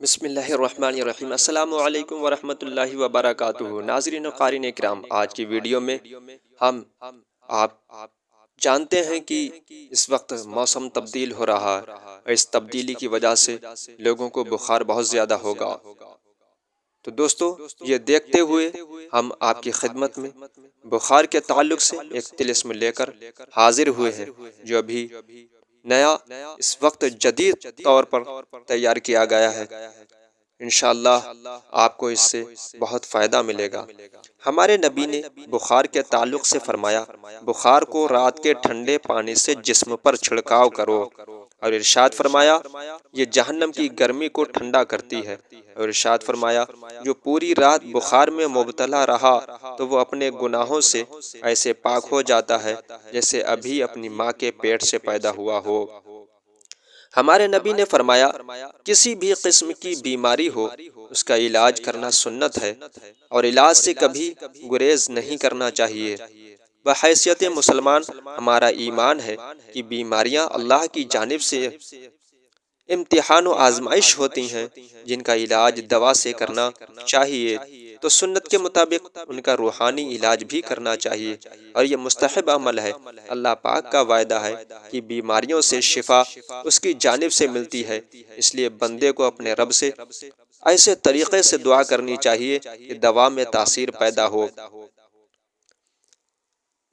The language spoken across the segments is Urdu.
بسم اللہ الرحمن الرحیم۔ السلام علیکم ورحمۃ اللہ وبرکاتہ۔ ناظرین و قارئین کرام، آج کی ویڈیو میں ہم آپ جانتے ہیں کہ اس وقت موسم تبدیل ہو رہا ہے اور اس تبدیلی کی وجہ سے لوگوں کو بخار بہت زیادہ ہوگا۔ تو دوستو، یہ دیکھتے ہوئے ہم آپ کی خدمت میں بخار کے تعلق سے ایک طلسم لے کر حاضر ہوئے ہیں، جو ابھی نیا اس وقت جدید طور پر تیار کیا گیا ہے۔ انشاءاللہ آپ کو اس سے بہت فائدہ ملے گا۔ ہمارے نبی نے بخار کے تعلق سے فرمایا، بخار کو رات کے ٹھنڈے پانی سے جسم پر چھڑکاؤ کرو، اور ارشاد فرمایا یہ جہنم کی گرمی کو ٹھنڈا کرتی ہے، اور ارشاد فرمایا جو پوری رات بخار میں مبتلا رہا تو وہ اپنے گناہوں سے ایسے پاک ہو جاتا ہے جیسے ابھی اپنی ماں کے پیٹ سے پیدا ہوا ہو۔ ہمارے نبی نے فرمایا کسی بھی قسم کی بیماری ہو اس کا علاج کرنا سنت ہے، اور علاج سے کبھی گریز نہیں کرنا چاہیے۔ بحیثیت مسلمان ہمارا ایمان ہے کہ بیماریاں اللہ کی جانب سے امتحان و آزمائش ہوتی ہیں، جن کا علاج دوا سے کرنا چاہیے، تو سنت کے مطابق ان کا روحانی علاج بھی کرنا چاہیے، اور یہ مستحب عمل ہے۔ اللہ پاک کا وعدہ ہے کہ بیماریوں سے شفا اس کی جانب سے ملتی ہے، اس لیے بندے کو اپنے رب سے ایسے طریقے سے دعا کرنی چاہیے کہ دوا میں تاثیر پیدا ہو۔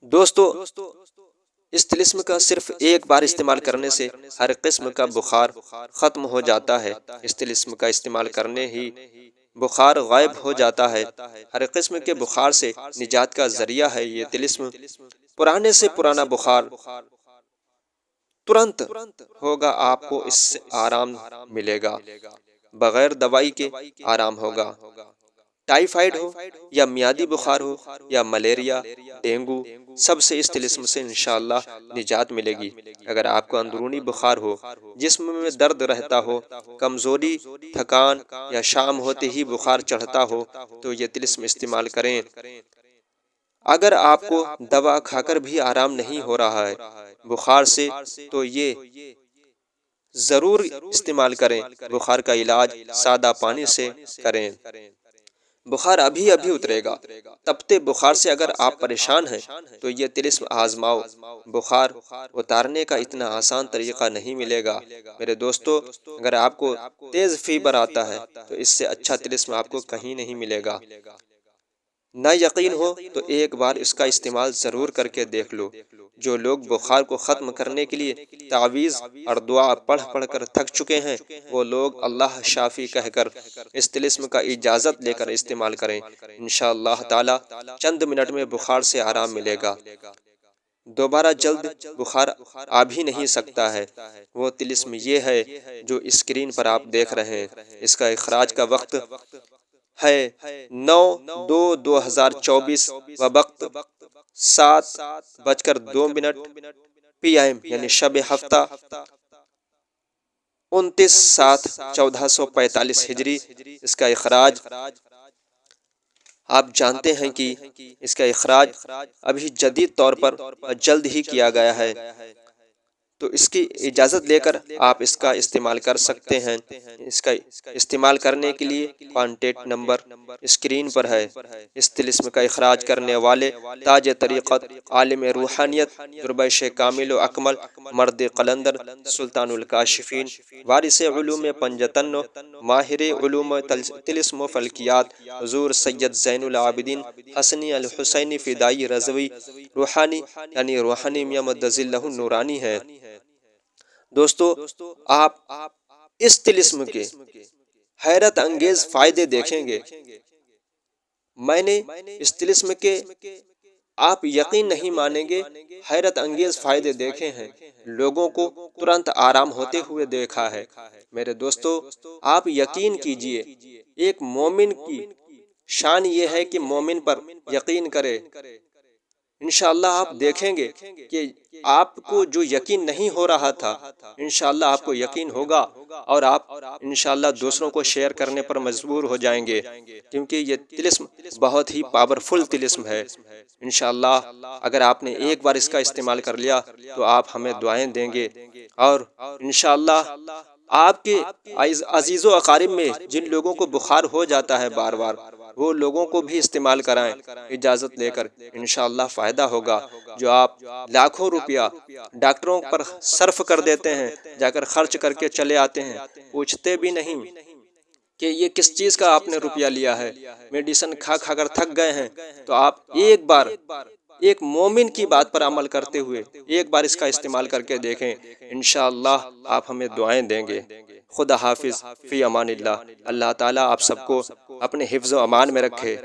دوستو، اس طلسم کا صرف ایک بار استعمال کرنے سے ہر قسم کا بخار ختم ہو جاتا ہے۔ اس طلسم کا استعمال کرنے ہی بخار غائب ہو جاتا ہے۔ ہر قسم کے بخار سے نجات کا ذریعہ ہے یہ طلسم۔ پرانے سے پرانا بخار ترنت ہوگا، آپ کو اس سے آرام ملے گا، بغیر دوائی کے آرام ہوگا۔ ٹائیفائیڈ ہو یا میادی بخار ہو یا ملیریا، ڈینگو، سب سے اس طلسم سے انشاءاللہ نجات ملے گی۔ اگر آپ کو اندرونی بخار ہو، جسم میں درد رہتا ہو، کمزوری، تھکان یا شام ہوتے ہی بخار چڑھتا ہو تو یہ طلسم استعمال کریں۔ اگر آپ کو دوا کھا کر بھی آرام نہیں ہو رہا ہے بخار سے تو یہ ضرور استعمال کریں۔ بخار کا علاج سادہ پانی سے کریں۔ بخار ابھی اترے گا، تپتے بخار سے اگر آپ پریشان ہیں تو یہ طلسم آزماؤ۔ بخار اتارنے کا اتنا آسان طریقہ نہیں ملے گا میرے دوستو۔ اگر آپ کو تیز فیبر آتا ہے تو اس سے اچھا طلسم آپ کو کہیں نہیں ملے گا۔ نہ یقین ہو تو ایک بار اس کا استعمال ضرور کر کے دیکھ لو۔ جو لوگ بخار کو ختم کرنے کے لیے تعویذ اور دعا پڑھ کر تھک چکے ہیں، وہ لوگ اللہ شافی کہہ کر اس طلسم کا اجازت لے کر استعمال کریں۔ انشاءاللہ تعالی چند منٹ میں بخار سے آرام ملے گا۔ دوبارہ جلد بخار آ بھی نہیں سکتا ہے۔ وہ طلسم یہ ہے جو اسکرین پر آپ دیکھ رہے ہیں۔ اس کا اخراج کا وقت ہے 9/2/2024 و وقت 7:02 PM، یعنی شب ہفتہ 29/7/1445 ہجری۔ اس کا اخراج آپ جانتے ہیں کہ اس کا اخراج ابھی جدید طور پر جلد ہی کیا گیا ہے، تو اس کی اجازت لے کر آپ اس کا استعمال کر سکتے ہیں۔ اس کا استعمال کرنے کے لیے کانٹیکٹ نمبر اسکرین پر ہے۔ اس طلسم کا اخراج کرنے والے تاج طریقت، عالم روحانیت، دربیش کامل و اکمل، مرد قلندر، سلطان الکاشفین، وارث علوم پنجتن، ماہر علوم طلسم و فلکیات، حضور سید زین العابدین حسنی الحسینی فدائی رضوی روحانی، یعنی روحانی میاں مدظ اللہ نورانی ہے۔ دوستو، آپ اس طلسم کے حیرت انگیز فائدے دیکھیں گے۔ میں نے اس طلسم کے آپ یقین نہیں مانیں گے حیرت انگیز فائدے دیکھے ہیں، لوگوں کو ترنت آرام ہوتے ہوئے دیکھا ہے۔ میرے دوستو، آپ یقین کیجئے، ایک مومن کی شان یہ ہے کہ مومن پر یقین کرے۔ انشاءاللہ آپ دیکھیں گے کہ آپ کو جو یقین نہیں ہو رہا تھا انشاءاللہ آپ کو یقین ہوگا، اور آپ انشاءاللہ دوسروں کو شیئر کرنے پر مجبور ہو جائیں گے، کیونکہ یہ طلسم بہت ہی پاورفل طلسم ہے۔ انشاءاللہ اگر آپ نے ایک بار اس کا استعمال کر لیا تو آپ ہمیں دعائیں دیں گے، اور انشاءاللہ آپ کے عزیز و اقارب میں جن لوگوں کو بخار ہو جاتا ہے بار بار، وہ لوگوں کو بھی استعمال کرائیں اجازت لے کر، انشاءاللہ فائدہ ہوگا۔ جو آپ لاکھوں روپیہ ڈاکٹروں پر صرف کر دیتے ہیں، جا کر خرچ کر کے چلے آتے ہیں، پوچھتے بھی نہیں کہ یہ کس چیز کا آپ نے روپیہ لیا ہے، میڈیسن کھا کھا کر تھک گئے ہیں، تو آپ ایک بار ایک مومن کی بات پر عمل کرتے ہوئے ایک بار اس کا استعمال کر کے دیکھیں، انشاءاللہ آپ ہمیں دعائیں دیں گے۔ خدا حافظ، فی امان اللہ۔ اللہ تعالیٰ آپ سب کو اپنے حفظ و امان میں رکھے۔